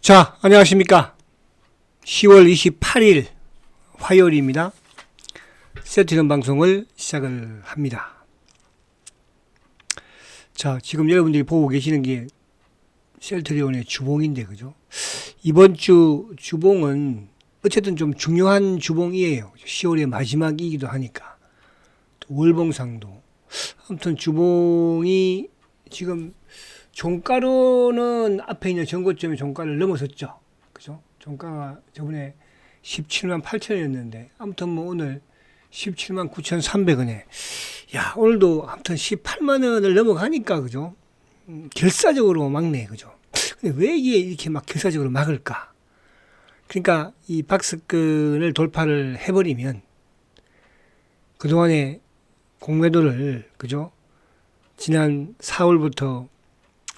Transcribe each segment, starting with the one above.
자, 안녕하십니까. 10월 28일 화요일입니다. 세트전 방송을 시작을 합니다. 자, 지금 여러분들이 보고 계시는 게 셀트리온의 주봉인데, 그죠? 이번 주 주봉은 어쨌든 좀 중요한 주봉이에요. 10월의 마지막이기도 하니까. 또 월봉상도. 아무튼 주봉이 지금 종가로는 앞에 있는 전고점의 종가를 넘어섰죠. 그죠? 종가가 저번에 17만 8천원이었는데, 아무튼 뭐 오늘 17만 9,300원에, 야, 오늘도 아무튼 18만원을 넘어가니까, 그죠? 결사적으로 막네, 그죠? 근데 왜 이게 이렇게 막 결사적으로 막을까? 그러니까 이 박스권을 돌파를 해버리면, 그동안에 공매도를, 그죠? 지난 4월부터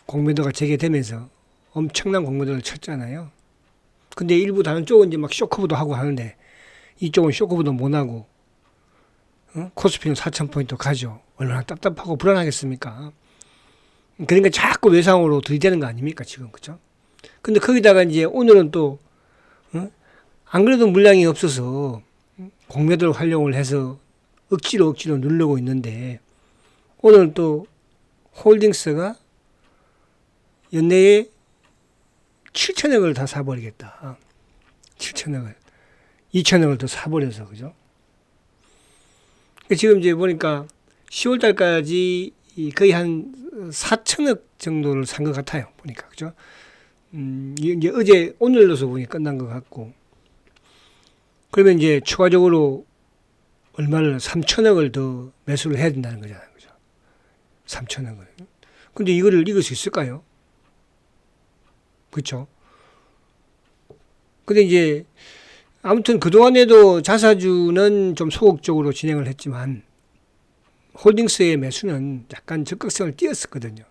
공매도가 재개되면서 엄청난 공매도를 쳤잖아요. 근데 일부 다른 쪽은 이제 막 쇼커브도 하고 하는데 이쪽은 쇼커브도 못 하고, 코스피는 4,000포인트 가죠. 얼마나 답답하고 불안하겠습니까? 그러니까 자꾸 외상으로 들이대는 거 아닙니까 지금, 그죠? 근데 거기다가 이제 오늘은 또 안 그래도 물량이 없어서 공매도를 활용을 해서 억지로 누르고 있는데, 오늘 또 홀딩스가 연내에 7천억을 다 사버리겠다. 7천억을. 2천억을 더 사버려서, 그죠? 지금 이제 보니까 10월 달까지 거의 한 4천억 정도를 산 것 같아요. 보니까, 그죠? 이제 어제, 오늘로서 보니 끝난 것 같고. 그러면 이제 추가적으로 얼마를, 3천억을 더 매수를 해야 된다는 거잖아요. 그죠? 3천억을. 근데 이거를 이길 수 있을까요? 그렇죠. 근데 이제 아무튼 그동안에도 자사주는 좀 소극적으로 진행을 했지만 홀딩스의 매수는 약간 적극성을 띄었었거든요.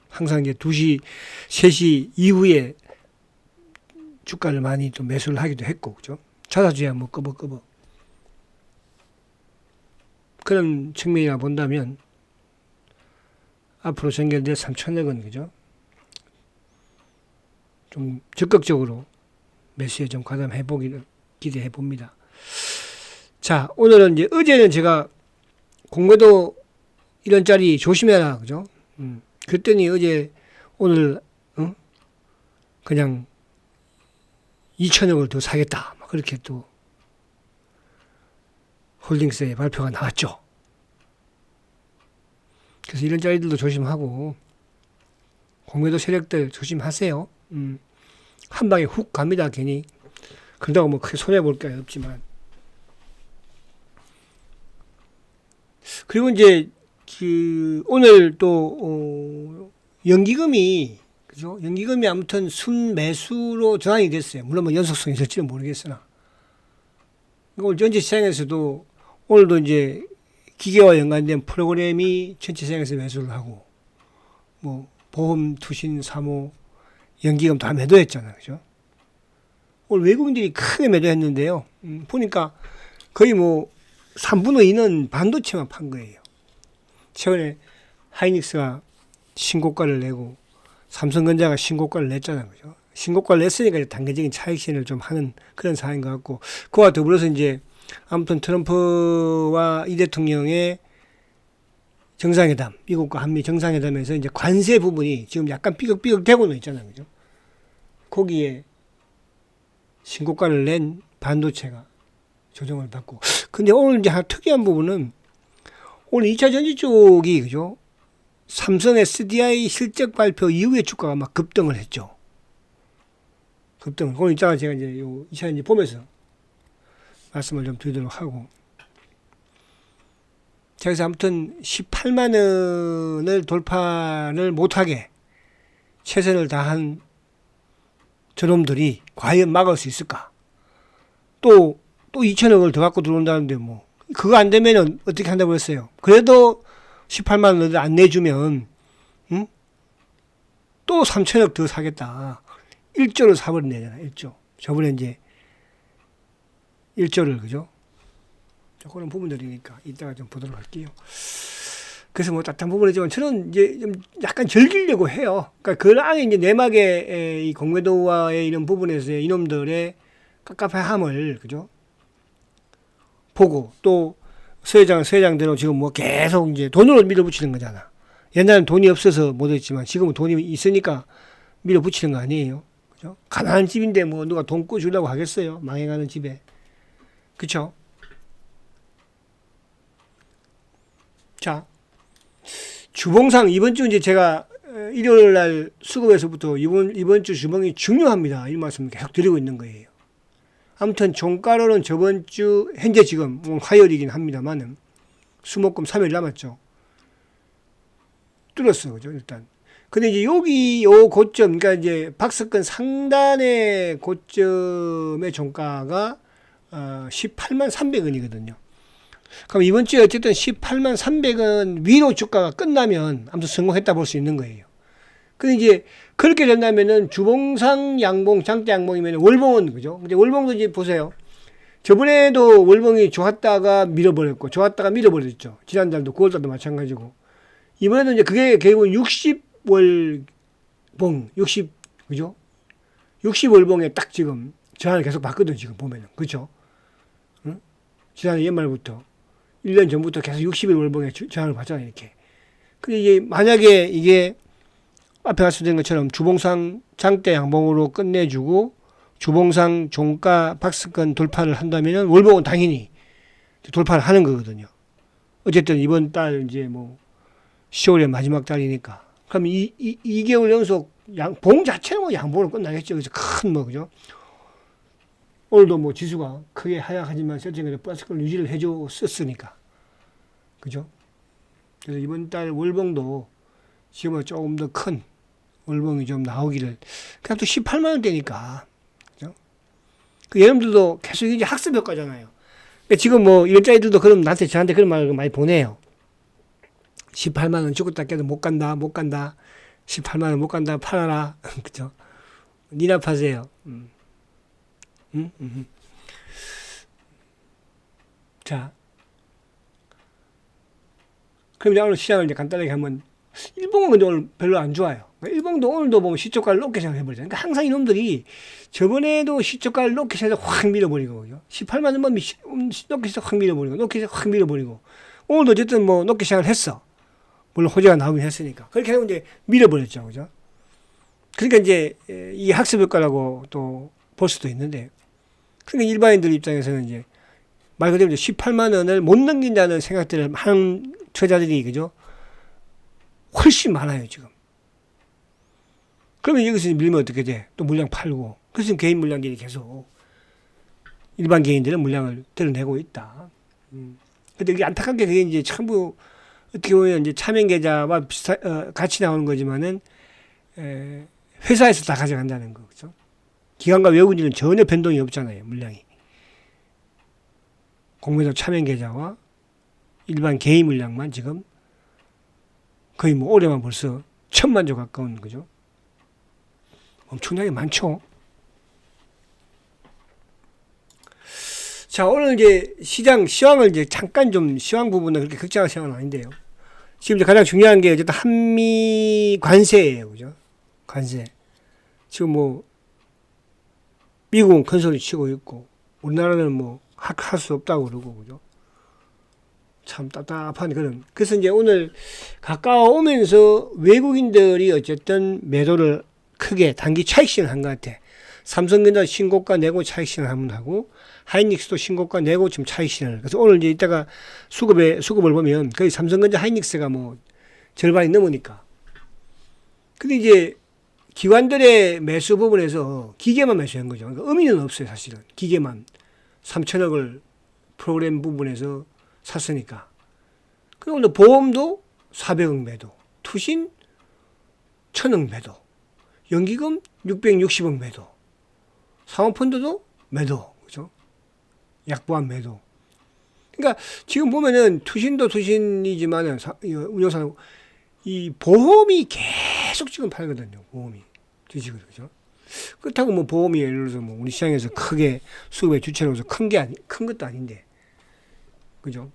항상 이제 2시, 3시 이후에 주가를 많이 또 매수를 하기도 했고, 그죠? 자사주야 뭐 끄벅끄벅. 그런 측면이라 본다면 앞으로 전개될 3천억은, 그죠? 좀 적극적으로 매수에 좀 가담해 보기를 기대해 봅니다. 자, 오늘은 이제 어제는 제가 공매도 이런 자리 조심해라, 그죠? 그랬더니 어제 오늘 그냥 2천억을 더 사겠다, 막 그렇게 또 홀딩스의 발표가 나왔죠. 그래서 이런 자리들도 조심하고 공매도 세력들 조심하세요. 한 방에 훅 갑니다, 괜히. 그런다고 뭐 크게 손해볼 게 없지만. 그리고 이제, 오늘 또, 연기금이, 그죠? 연기금이 아무튼 순매수로 전환이 됐어요. 물론 뭐 연속성이 있을지는 모르겠으나. 오늘 전체 시장에서도, 오늘도 이제 기계와 연관된 프로그램이 전체 시장에서 매수를 하고, 뭐, 보험, 투신, 사모, 연기금 다 매도했잖아요. 그죠? 오늘 외국인들이 크게 매도했는데요. 보니까 거의 뭐 3분의 2는 반도체만 판 거예요. 최근에 하이닉스가 신고가를 내고 삼성전자가 신고가를 냈잖아요. 그죠? 신고가를 냈으니까 이제 단계적인 차익 실현을 좀 하는 그런 상황인 것 같고, 그와 더불어서 이제 아무튼 트럼프와 이 대통령의 정상회담, 미국과 한미 정상회담에서 이제 관세 부분이 지금 약간 삐걱삐걱 되고는 있잖아요. 그죠? 거기에 신고가를 낸 반도체가 조정을 받고. 근데 오늘 이제 특이한 부분은 오늘 2차 전지 쪽이, 그죠? 삼성 SDI 실적 발표 이후에 주가가 막 급등을 했죠. 급등을. 오늘 이따가 제가 이제 요 2차 전지 보면서 말씀을 좀 드리도록 하고. 자, 그래서 아무튼 18만 원을 돌파를 못하게 최선을 다한 저놈들이 과연 막을 수 있을까? 또 2천억을 더 갖고 들어온다는데 뭐 그거 안 되면은 어떻게 한다고 했어요? 그래도 18만 원을 안 내주면 또 3천억 더 사겠다. 1조를 사버린다잖아. 1조. 저번에 이제 1조를, 그죠? 그런 부분들이니까 이따가 좀 보도록 할게요. 그래서 뭐 따뜻한 부분이지만 저는 이제 좀 약간 즐기려고 해요. 그러니까 그 안에 이제 내막의 이 공매도와의 이런 부분에서의 이놈들의 깝깝함을 그죠? 보고 또 서회장대로 지금 뭐 계속 이제 돈으로 밀어붙이는 거잖아. 옛날엔 돈이 없어서 못했지만 지금은 돈이 있으니까 밀어붙이는 거 아니에요. 그죠? 가난한 집인데 뭐 누가 돈 꿔주려고 하겠어요? 망해가는 집에. 그쵸? 자, 주봉상 이번 주 이제 제가 일요일 날 수급에서부터 이번 주 주봉이 중요합니다. 이 말씀 계속 드리고 있는 거예요. 아무튼 종가로는 저번 주 현재 지금 화요일이긴 합니다만은 수목금 3일 남았죠. 뚫었어, 그죠? 일단. 근데 이제 여기 요 고점, 그러니까 이제 박스권 상단의 고점의 종가가 18만 300원이거든요. 그럼 이번 주에 어쨌든 18만 300원 위로 주가가 끝나면 아무튼 성공했다 볼 수 있는 거예요. 근데 이제 그렇게 된다면은 주봉상 양봉, 장대 양봉이면 월봉은 그죠? 근데 월봉도 이제 보세요. 저번에도 월봉이 좋았다가 밀어버렸고, 좋았다가 밀어버렸죠. 지난달도 9월달도 마찬가지고. 이번에도 이제 그게 결국 60월봉, 60, 그죠? 60월봉에 딱 지금 저항을 계속 받거든, 지금 보면은. 그죠? 응? 지난해 연말부터. 1년 전부터 계속 60일 월봉에 저항을 받잖아요, 이렇게. 근데 이게 만약에 이게 앞에 말씀드린 것처럼 주봉상 장대 양봉으로 끝내주고 주봉상 종가 박스권 돌파를 한다면은 월봉은 당연히 돌파를 하는 거거든요. 어쨌든 이번 달 이제 뭐 10월의 마지막 달이니까. 그럼 2개월 연속 봉 자체는 뭐 양봉으로 끝나겠죠. 그래서 큰 뭐, 그죠? 오늘도 뭐 지수가 크게 하락하지만 세팅에서 플러스권을 유지를 해줬으니까. 그죠? 그래서 이번 달 월봉도 지금은 조금 더 큰 월봉이 좀 나오기를. 그냥 또 18만원대니까. 그죠? 그 여러분들도 계속 이제 학습 효과잖아요. 그러니까 지금 뭐 이런 짜이들도 그럼 저한테 그런 말을 많이 보내요. 18만원 죽었다 깨도 못 간다, 못 간다. 18만원 못 간다, 팔아라. 그죠? 니나 파세요. 자. 그럼 이제 오늘 시장을 이제 간단하게 한번, 일봉은 근데 오늘 별로 안 좋아요. 일봉도 오늘도 보면 시초가를 높게 시작해버리잖아요. 그러니까 항상 이놈들이 저번에도 시초가를 높게 시작해서 확 밀어버리고, 그죠? 18만원만 높게 시작 확 밀어버리고, 높게 시작 확 밀어버리고, 오늘도 어쨌든 뭐 높게 시작을 했어. 물론 호재가 나오긴 했으니까. 그렇게 해서 이제 밀어버렸죠. 그죠? 그러니까 이제 이 학습 효과라고 또 볼 수도 있는데, 그러니까 일반인들 입장에서는 이제 말 그대로 18만원을 못 넘긴다는 생각들을 하는 투자자들이, 그죠? 훨씬 많아요, 지금. 그러면 여기서 밀면 어떻게 돼? 또 물량 팔고. 그래서 개인 물량들이 계속 일반 개인들은 물량을 드러내고 있다. 근데 이게 안타깝게 그게 이제 전부 어떻게 보면 이제 차명 계좌와 같이 나오는 거지만은, 회사에서 다 가져간다는 거, 그죠? 기관과 외국인들은 전혀 변동이 없잖아요, 물량이. 공매도 차명 계좌와 일반 개인 물량만 지금 거의 뭐 올해만 벌써 1000만 조 가까운, 그죠? 엄청나게 많죠. 자, 오늘 이제 시황을 이제 잠깐 좀 시황 부분은 그렇게 걱정할 시황은 아닌데요. 지금 이제 가장 중요한 게 어쨌든 한미 관세예요, 그죠? 관세. 지금 뭐 미국은 큰 소리 치고 있고 우리나라는 뭐 할 수 없다고 그러고, 그죠? 참 답답한 그런. 그래서 이제 오늘 가까워오면서 외국인들이 어쨌든 매도를 크게 단기 차익 실현을 한 것 같아. 삼성전자 신고가 내고 차익 실현 한번 하고, 하이닉스도 신고가 내고 지금 차익 실현을. 그래서 오늘 이제 이따가 수급을 보면 거의 삼성전자 하이닉스가 뭐 절반이 넘으니까. 근데 이제 기관들의 매수 부분에서 기계만 매수한 거죠. 그러니까 의미는 없어요, 사실은. 기계만 3천억을 프로그램 부분에서 샀으니까. 그리고 오늘 보험도 400억 매도, 투신 1000억 매도, 연기금 660억 매도, 사모펀드도 매도, 그죠? 약보한 매도. 그러니까 지금 보면은 투신도 투신이지만은 운용사는 이 보험이 계속 지금 팔거든요. 보험이 주식을, 그죠? 그렇다고 뭐 보험이 예를 들어서 뭐 우리 시장에서 크게 수급의 주체로서 큰 것도 아닌데, 그죠?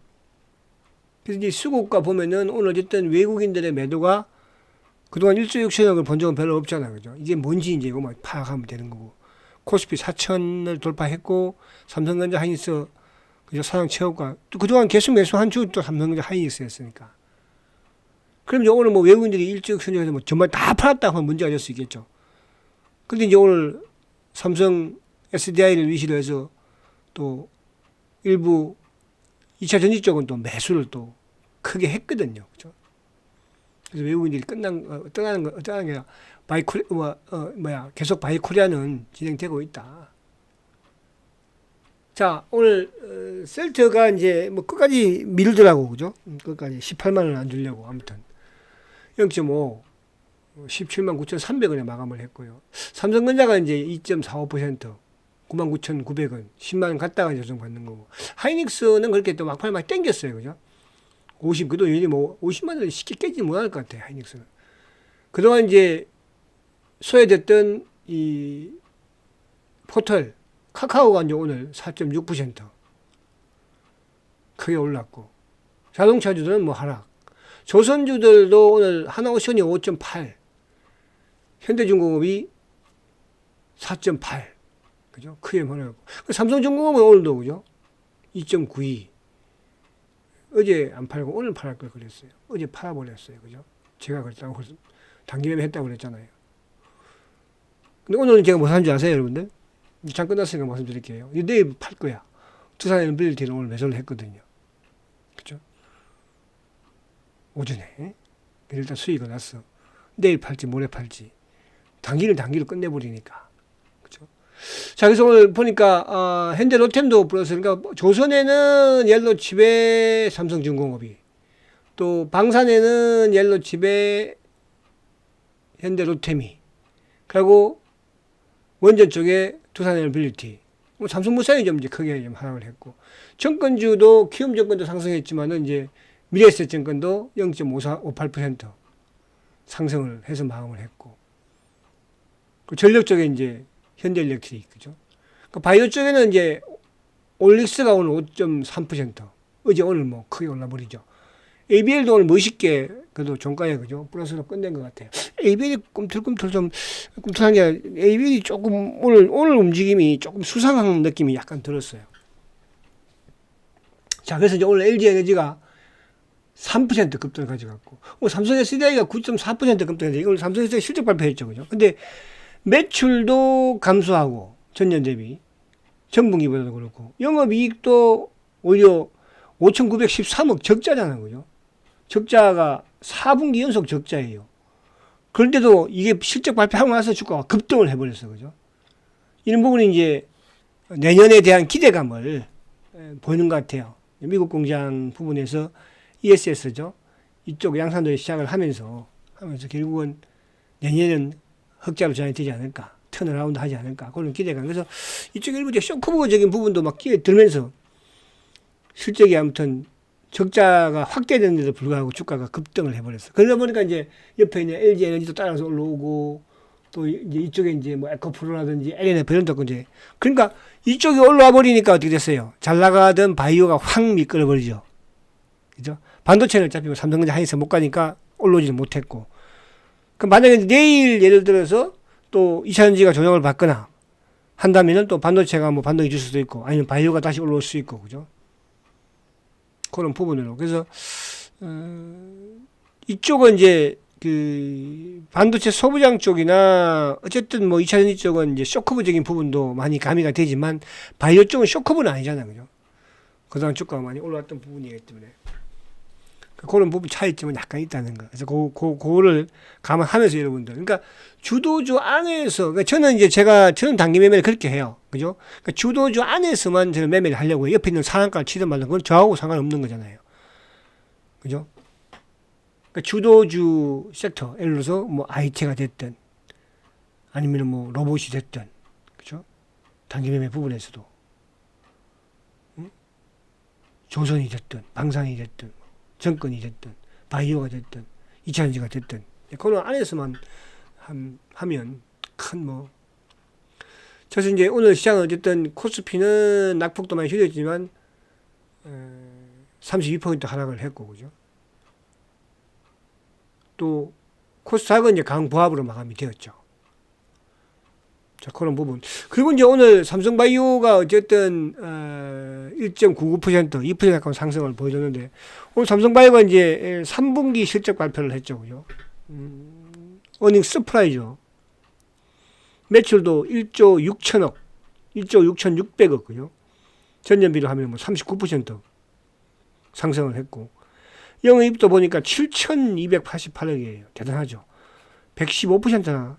그래서 이제 수급가 보면은 오늘 어쨌든 외국인들의 매도가 그동안 1조 6천억을 본 적은 별로 없잖아요. 그죠? 이게 뭔지 이제 이거만 파악하면 되는 거고. 코스피 4천을 돌파했고, 삼성전자 하이닉스, 그죠? 사상 최고가. 또 그동안 계속 매수한 주 또 삼성전자 하이닉스였으니까. 그럼 이제 오늘 뭐 외국인들이 1조 6천억에서 뭐 정말 다 팔았다 하면 문제가 될 수 있겠죠. 근데 이제 오늘 삼성 SDI를 위시로 해서 또 일부 2차 전지 쪽은 또 매수를 또 크게 했거든요. 그죠? 그래서 외국인들이 떠나는 게 아니라 계속 바이코리아는 진행되고 있다. 자, 오늘 셀트가 이제 뭐 끝까지 밀더라고. 그죠? 끝까지 18만 원 안 주려고 아무튼 0.5 17만 9,300원에 마감을 했고요. 삼성전자가 이제 2.45% 99,900원 10만 원 갔다가 조정받는 거고, 하이닉스는 그렇게 또 막판에 막 땡겼어요. 그죠? 50, 그도 여전히 뭐 50만 원이 쉽게 깨지지 못할 것 같아요. 하이닉스는. 그동안 이제 소외됐던 이 포털, 카카오가 이제 오늘 4.6% 크게 올랐고, 자동차주들은 뭐 하락. 조선주들도 오늘 하나오션이 5.8, 현대중공업이 4.8, 그죠? 크게 올랐고, 삼성중공업은 오늘도 그죠? 2.92. 어제 안 팔고 오늘 팔을 걸 그랬어요. 어제 팔아버렸어요. 그죠? 제가 그랬다고, 단기매매 했다고 그랬잖아요. 근데 오늘은 제가 뭐 사는지 아세요, 여러분들? 장 끝났으니까 말씀드릴게요. 내일 팔 거야. 두산에는 빌리티를 오늘 매수를 했거든요. 그죠? 오전에. 일단 수익을 났어. 내일 팔지, 모레 팔지. 단기를 끝내버리니까. 그죠? 자, 그래서 오늘 보니까, 현대 로템도 플러스, 그러니까 조선에는 옐로칩에 삼성중공업이, 또 방산에는 옐로칩에 현대 로템이, 그리고 원전 쪽에 두산에너빌리티, 뭐 삼성물산이 좀 이제 크게 좀 하락을 했고, 정권주도 키움증권도 상승했지만은 이제 미래에셋증권도 0.58% 상승을 해서 마감을 했고, 그 전력 쪽에 이제 현대일렉트릭, 그죠? 그 바이오 쪽에는 이제 올릭스가 오늘 5.3%, 어제 오늘 뭐 크게 올라버리죠. ABL도 오늘 멋있게 그래도 종가에 그죠? 플러스로 끝낸 것 같아요. ABL이 꿈틀꿈틀 좀 꿈틀한 게 ABL이 조금 오늘 움직임이 조금 수상한 느낌이 약간 들었어요. 자, 그래서 이제 오늘 LG에너지가 3% 급등을 가져갔고, 삼성 SDI가 9.4% 급등했는데 이걸 삼성 SDI 실적 발표했죠, 그죠? 근데 매출도 감소하고 전년 대비 전분기보다도 그렇고 영업이익도 오히려 5,913억 적자잖아요, 그죠? 적자가 4분기 연속 적자예요. 그런데도 이게 실적 발표하고 나서 주가가 급등을 해버렸어, 그죠? 이런 부분이 이제 내년에 대한 기대감을 보이는 것 같아요. 미국 공장 부분에서 ESS죠. 이쪽 양산도에 시작을 하면서 결국은 내년에는 흑자로 전환이 되지 않을까, 턴어라운드 하지 않을까, 그런 기대감. 그래서 이쪽 일부 쇼크적인 부분도 막 끼어들면서 실적이 아무튼 적자가 확대되는데도 불구하고 주가가 급등을 해버렸어. 그러다 보니까 이제 옆에 있는 LG 에너지도 따라서 올라오고, 또 이제 이쪽에 이제 뭐 에코프로라든지 LNF 이런 데고 이제, 그러니까 이쪽이 올라와 버리니까 어떻게 됐어요? 잘 나가던 바이오가 확 미끌어 버리죠. 그죠? 반도체는 어차피 삼성전자 하이닉스 못 가니까 올라오지는 못했고. 그럼 만약에 내일 예를 들어서 또 2차전지가 조정을 받거나 한다면은 또 반도체가 뭐 반등이 줄 수도 있고, 아니면 바이오가 다시 올라올 수 있고, 그죠? 그런 부분으로. 그래서, 이쪽은 이제 그 반도체 소부장 쪽이나 어쨌든 뭐 2차전지 쪽은 이제 쇼커브적인 부분도 많이 가미가 되지만 바이오 쪽은 쇼커브는 아니잖아요. 그죠? 그동안 주가가 많이 올라왔던 부분이기 때문에. 그런 부분 차이점은 약간 있다는 거. 그래서 그거를 감안하면서 여러분들. 그러니까 주도주 안에서, 그러니까 저는 단기 매매를 그렇게 해요. 그죠? 그러니까 주도주 안에서만 저는 매매를 하려고 해요. 옆에 있는 상한가를 치든 말든 그건 저하고 상관없는 거잖아요. 그죠? 그러니까 주도주 섹터, 예를 들어서 뭐 IT가 됐든, 아니면 뭐 로봇이 됐든, 그죠? 단기 매매 부분에서도. 응? 조선이 됐든, 방산이 됐든, 정권이 됐든, 바이오가 됐든, 2차전지가 됐든, 그런 안에서만 하면 큰 뭐. 그래서 이제 오늘 시장은 어쨌든 코스피는 낙폭도 많이 휴대했지만, 32% 하락을 했고, 그죠? 또 코스닥은 이제 강보합으로 마감이 되었죠. 자, 그런 부분. 그리고 이제 오늘 삼성바이오가 어쨌든 1.99%, 2% 가까운 상승을 보여줬는데, 오늘 삼성바이오가 이제 3분기 실적 발표를 했죠, 그죠? 어닝 서프라이즈. 매출도 1조 6천억, 1조 6,600억, 그죠? 전년비로 하면 뭐 39% 상승을 했고, 영업이익도 보니까 7,288억이에요. 대단하죠. 115%나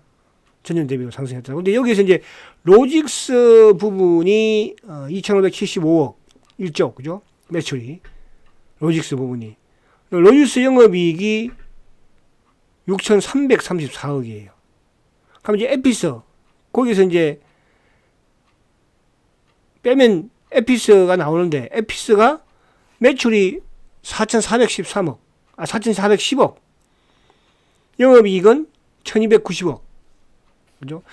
전년 대비로 상승했다. 근데 여기에서 이제 로직스 부분이 2,575억, 1조, 그죠? 매출이. 로직스 부분이. 로직스 영업이익이 6,334억이에요. 그럼 이제 에피스, 거기서 이제 빼면 에피스가 나오는데, 에피스가 매출이 4,413억, 4,410억. 영업이익은 1,290억. 그죠?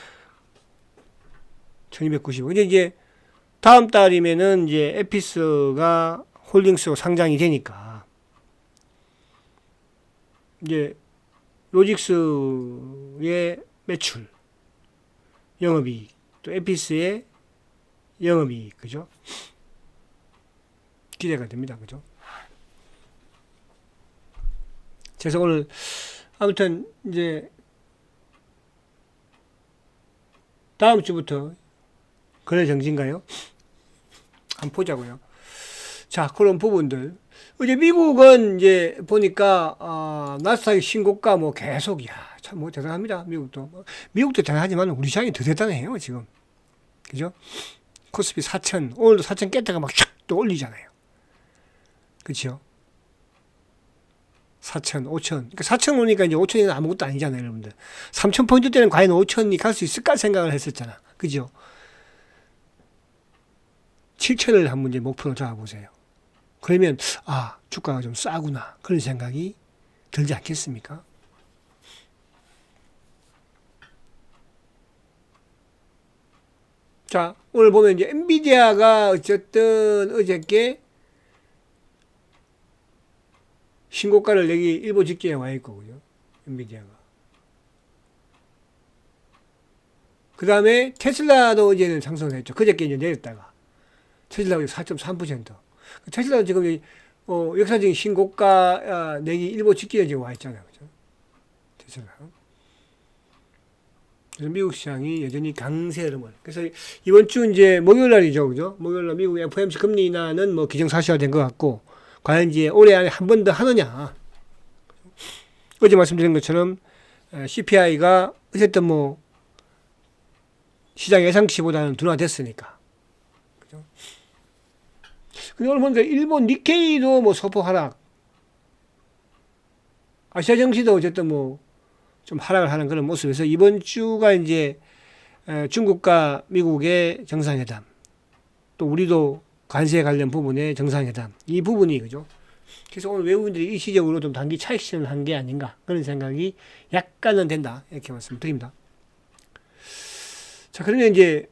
1,290억. 근데 이제 다음 달이면은 이제 에피스가 홀딩스로 상장이 되니까, 이제 로직스의 매출, 영업이익, 또 에피스의 영업이익, 그죠? 기대가 됩니다. 그죠? 그래서 오늘 아무튼 이제 다음 주부터 거래 정지인가요? 한번 보자고요. 자, 그런 부분들. 이제 미국은 이제 보니까 나스닥의 신고가 뭐 계속 참 뭐 대단합니다. 미국도 대단하지만 우리 시장이 더 대단해요 지금. 그죠? 코스피 4천, 오늘도 4천 깼다가 막 촥 또 올리잖아요. 그렇죠? 4천, 5천. 그러니까 4천 오니까 이제 5천이 아무것도 아니잖아요, 여러분들. 3천 포인트 때는 과연 5천이 갈 수 있을까 생각을 했었잖아. 그죠? 7천을 한번 이제 목표로 잡아보세요. 그러면 주가가 좀 싸구나 그런 생각이 들지 않겠습니까? 자, 오늘 보면 이제 엔비디아가 어쨌든 어저께 신고가를 내기 일보 직전에 와 있거든요. 엔비디아가. 그 다음에 테슬라도 이제는 상승했죠. 그저께 이제 내렸다가 테슬라가 4.3%. 테슬라도 지금 역사적인 신고가 내기 일보 직전에 지금 와 있잖아요. 그죠? 테슬라. 그래서 미국 시장이 여전히 강세 흐름을. 그래서 이번 주 이제 목요일 날이죠. 그죠? 목요일 날 미국 FOMC 금리 인하는 뭐 기정사실화된 것 같고, 과연 이제 올해 안에 한 번 더 하느냐. 어제 말씀드린 것처럼 CPI가 어쨌든 뭐 시장 예상치보다는 둔화됐으니까. 그죠? 근데 오늘 보니까 일본 니케이도 뭐 소폭 하락. 아시아 증시도 어쨌든 뭐 좀 하락을 하는 그런 모습에서 이번 주가 이제 중국과 미국의 정상회담, 또 우리도 관세 관련 부분의 정상회담, 이 부분이 그죠? 그래서 오늘 외국인들이 일시적으로 좀 단기 차익 실현을 한 게 아닌가 그런 생각이 약간은 된다 이렇게 말씀드립니다. 자, 그러면 이제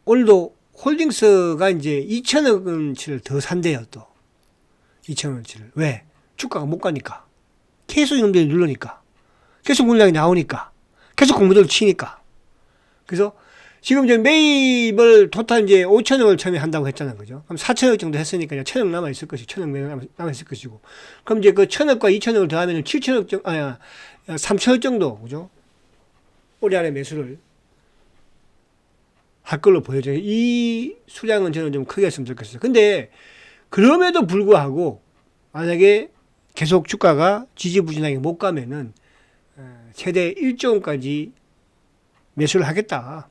오늘도 홀딩스가 이제 2천억 원치를 더 산대요. 또 2천억 원치를. 왜? 주가가 못 가니까. 계속 이놈들이 누르니까. 계속 물량이 나오니까. 계속 공모들을 치니까. 그래서 지금 이제 매입을 토탈 이제 5천억을 처음에 한다고 했잖아요. 그죠? 그럼 4천억 정도 했으니까 1천억 남아있을 것이고, 1천억 남아있을 것이고. 그럼 이제 그 1천억과 2천억을 더하면 7천억 정도, 3천억 정도, 그죠? 올해 안에 매수를 할 걸로 보여져요. 이 수량은 저는 좀 크게 했으면 좋겠어요. 근데 그럼에도 불구하고 만약에 계속 주가가 지지부진하게 못 가면은 최대 1조 원까지 매수를 하겠다.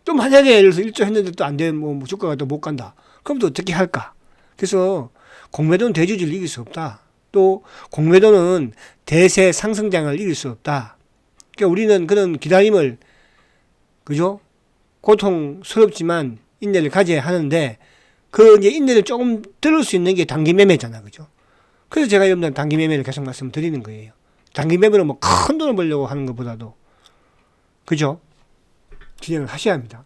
또 만약에 예를 들어서 1조 했는데 또 안 되면 뭐 주가가 또 못 간다. 그럼 또 어떻게 할까? 그래서 공매도는 대주주를 이길 수 없다. 또 공매도는 대세 상승장을 이길 수 없다. 그러니까 우리는 그런 기다림을, 그죠? 고통스럽지만 인내를 가져야 하는데, 그 이제 인내를 조금 들을 수 있는 게 단기 매매잖아. 그죠? 그래서 제가 여러분들 단기 매매를 계속 말씀드리는 거예요. 단기 매매는 뭐 큰 돈을 벌려고 하는 것보다도, 그죠? 진행을 하셔야 합니다.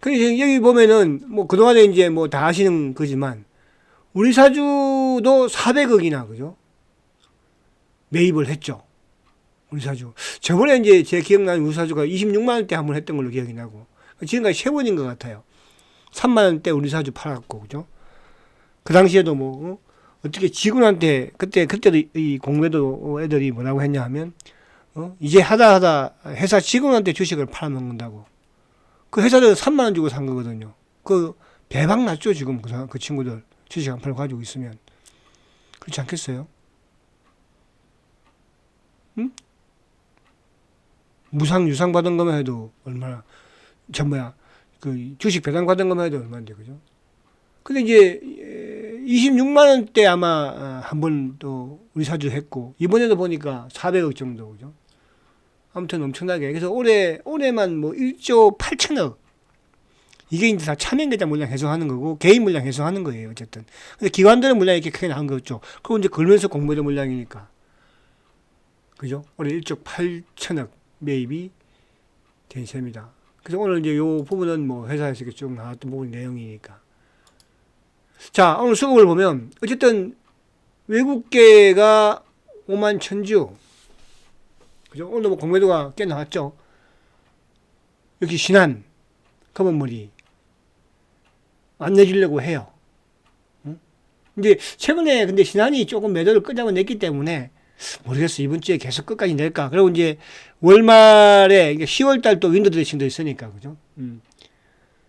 근데 여기 보면은 뭐 그동안에 이제 뭐 다 아시는 거지만 우리 사주도 400억이나 그죠? 매입을 했죠. 우리 사주. 저번에 이제 제 기억나는 우리 사주가 26만 원대 한번 했던 걸로 기억이 나고 지금까지 세 번인 것 같아요. 3만 원대 우리 사주 팔았고 그죠? 그 당시에도 뭐 어떻게 직원한테 그때도 이 공매도 애들이 뭐라고 했냐 하면 이제 하다 회사 직원한테 주식을 팔아먹는다고. 그 회사들은 3만 원 주고 산 거거든요. 그 대박 났죠 지금 그 친구들 주식 한 팔 가지고 있으면. 그렇지 않겠어요? 응? 유상 받은 것만 해도 얼마나 그 주식 배당 받은 것만 해도 얼마인데 그죠? 근데 이제 26만 원대 아마 한 번 또 우리 사주 했고 이번에도 보니까 400억 정도 그죠? 아무튼 엄청나게. 그래서 올해만 뭐 1조 8천억. 이게 이제 다 차명계좌 물량 해소하는 거고 개인 물량 해소하는 거예요 어쨌든. 근데 기관들은 물량이 이렇게 크게 나온 거죠. 그리고 이제 그러면서 공매도 물량이니까 그죠? 올해 1조 8천억 매입이 된 셈이다. 그래서 오늘 이제 요 부분은 뭐 회사에서 이렇게 쭉 나왔던 부분 내용이니까. 자, 오늘 수급을 보면 어쨌든 외국계가 5만 천주. 그죠? 오늘도 뭐 공매도가 꽤 나왔죠. 여기 신한 검은머리 안 내주려고 해요. 응? 이제 최근에 근데 신한이 조금 매도를 끄잡아 냈기 때문에 모르겠어. 이번 주에 계속 끝까지 낼까. 그리고 이제 월말에 10월 달 또 윈도 드레싱도 있으니까 그죠?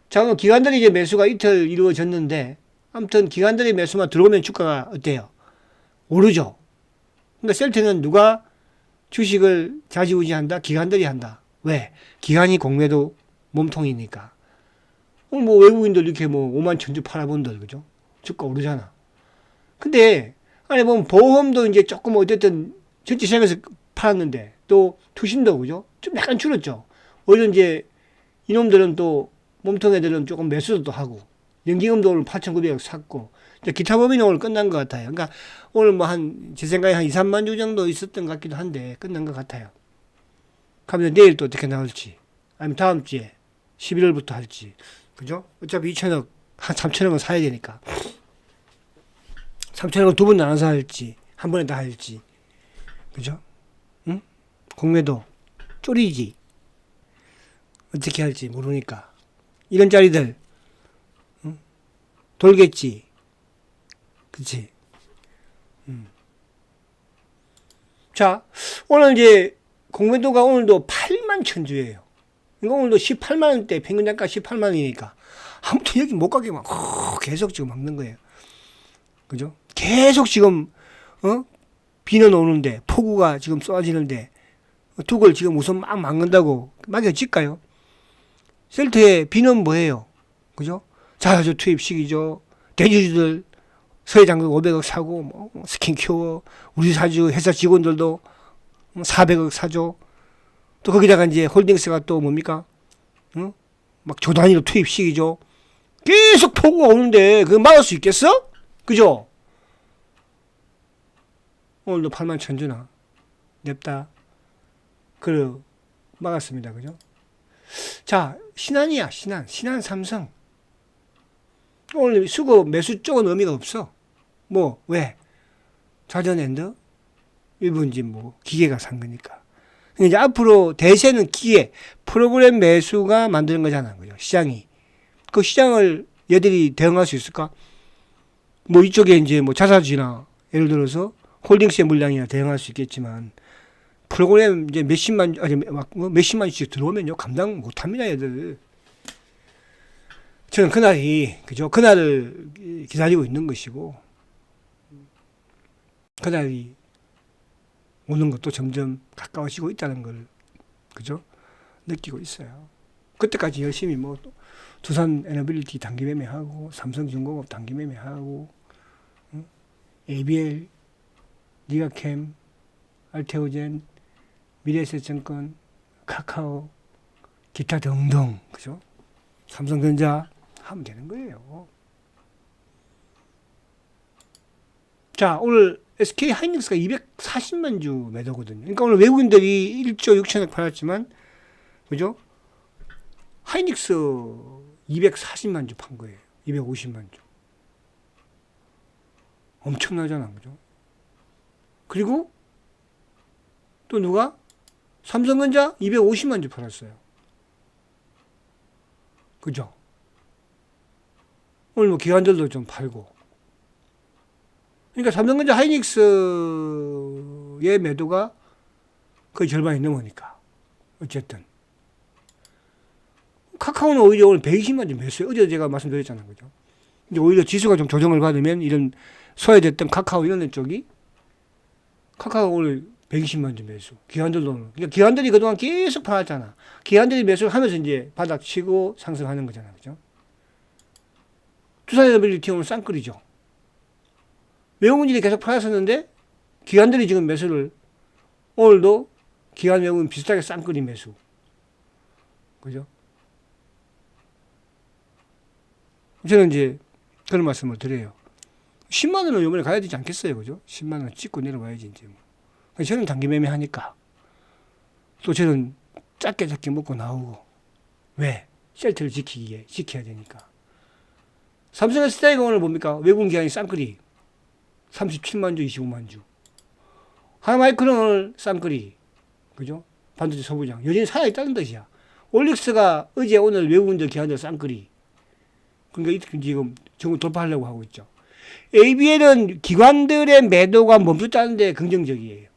자, 오늘 기관들이 이제 매수가 이틀 이루어졌는데 아무튼 기관들이 매수만 들어오면 주가가 어때요? 오르죠. 그러니까 셀트는 누가 주식을 좌지우지한다? 기관들이 한다. 왜? 기관이 공매도 몸통이니까. 오늘 뭐 외국인들 이렇게 뭐 5만 천주 팔아본들 그죠? 주가 오르잖아. 근데 안에 보면 보험도 이제 조금 어쨌든 전체 시장에서 팔았는데 또 투신도 그죠? 좀 약간 줄었죠. 오히려 이제 이놈들은 또 몸통 애들은 조금 매수도 하고 연기금도 오늘 8,900억 샀고 기타 범위는 오늘 끝난 것 같아요. 그러니까 오늘 뭐 제 생각에 한 2, 3만 주 정도 있었던 것 같기도 한데 끝난 것 같아요. 그러면 내일 또 어떻게 나올지 아니면 다음 주에 11월부터 할지 그죠? 어차피 2천억 한 3천억은 사야 되니까 3천억을 두 번 나눠서 할지 한 번에 다 할지 그죠? 응? 공매도 쪼리지 어떻게 할지 모르니까 이런 자리들 응? 돌겠지 그치? 자 오늘 이제 공매도가 오늘도 8만 천주예요. 이거 오늘도 18만 원대 평균 단가 18만 원이니까 아무튼 여기 못 가게 막 계속 지금 막는 거예요. 그죠? 계속 지금 비는 오는데 폭우가 지금 쏟아지는데 둑을 지금 우선 막 막는다고 막여질까요? 셀트의 비는 뭐예요? 그죠? 자사주 투입 시기죠. 대주주들 서해장국 500억 사고 뭐 스킨큐어 우리 사주 회사 직원들도 400억 사죠. 또 거기다가 이제 홀딩스가 또 뭡니까? 막 조단위로 투입 시기죠. 계속 폭우가 오는데 그거 막을 수 있겠어? 그죠? 오늘도 8만 천주나 냅다 그래 막았습니다. 그죠? 자 신한이야 신한 삼성 오늘 수거 매수 쪽은 의미가 없어. 뭐 왜? 자전엔드 일본지 뭐 기계가 산 거니까. 이제 앞으로 대세는 기계 프로그램 매수가 만드는 거잖아. 그죠? 시장이. 그 시장을 얘들이 대응할 수 있을까? 뭐 이쪽에 이제 뭐 자사주나 예를 들어서 홀딩스의 물량이나 대응할 수 있겠지만 프로그램 이제 몇십만씩 들어오면요 감당 못합니다 얘들. 저는 그날을 기다리고 있는 것이고 그날이 오는 것도 점점 가까워지고 있다는 걸 그죠 느끼고 있어요. 그때까지 열심히 뭐 두산 에너빌리티 단기 매매하고 삼성중공업 단기 매매하고 ABL, 니가캠, 알테오젠, 미래에셋증권, 카카오, 기타 등등 그죠? 삼성전자 하면 되는 거예요. 자 오늘 SK 하이닉스가 240만 주 매도거든요. 그러니까 오늘 외국인들이 1조 6천억 팔았지만 그죠? 하이닉스 240만 주 판 거예요. 250만 주. 엄청나잖아. 그죠? 그리고 또 누가? 삼성전자 250만 주 팔았어요. 그죠? 오늘 뭐 기관들도 좀 팔고. 그러니까 삼성전자 하이닉스의 매도가 거의 절반이 넘으니까. 어쨌든. 카카오는 오히려 오늘 120만 주 매수해요. 어제 제가 말씀드렸잖아요. 그죠? 이제 오히려 지수가 좀 조정을 받으면 이런 소외됐던 카카오 이런 쪽이 카카오 오늘 120만 주 매수. 기관들도 오늘. 그러니까 기관들이 그동안 계속 팔았잖아. 기관들이 매수를 하면서 이제 바닥 치고 상승하는 거잖아. 그죠? 투자자빌리티 오늘 쌍끌이죠. 외국인들이 계속 팔았었는데 기관들이 지금 매수를 오늘도 기관 외국인 비슷하게 쌍끌이 매수. 그죠? 저는 이제 그런 말씀을 드려요. 10만 원을 이번에 가야 되지 않겠어요. 그죠? 10만 원 찍고 내려와야지 이제 뭐. 저는 단기 매매하니까. 또 저는 작게 먹고 나오고. 왜? 셀트를 지켜야 되니까. 삼성SDI가 오늘 뭡니까? 외국인 기관이 쌍끌이. 37만 주, 25만 주. 하나마이크론 오늘 쌍끌이. 그죠? 반도체 소부장. 여전히 살아있다는 뜻이야. 올릭스가 어제 오늘 외국인들 기관들 쌍끌이. 그러니까 지금 전국 돌파하려고 하고 있죠. ABL은 기관들의 매도가 멈췄다는데 긍정적이에요.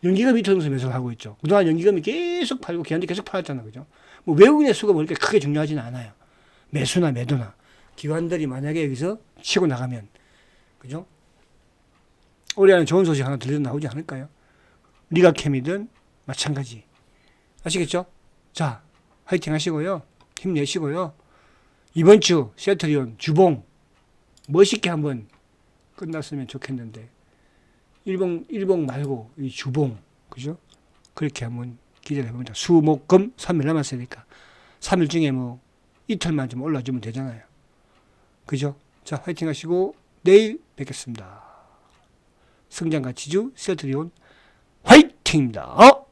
연기금이 터져서 매수를 하고 있죠. 그동안 연기금이 계속 팔고 기관들이 계속 팔았잖아. 그죠? 뭐 외국인의 수가 뭐 그렇게 크게 중요하지는 않아요. 매수나 매도나. 기관들이 만약에 여기서 치고 나가면. 그죠? 올해 안에 좋은 소식 하나 들려 나오지 않을까요? 리가캠이든 마찬가지. 아시겠죠? 자, 화이팅 하시고요. 힘내시고요. 이번 주 세트리온 주봉 멋있게 한번 끝났으면 좋겠는데 일봉 말고 이 주봉 그죠? 그렇게 한번 기대를 해봅니다. 수, 목, 금 3일 남았으니까 3일 중에 뭐 이틀만 좀 올라주면 되잖아요. 그죠? 자, 화이팅 하시고 내일 뵙겠습니다. 성장가치주 세트리온 화이팅입니다.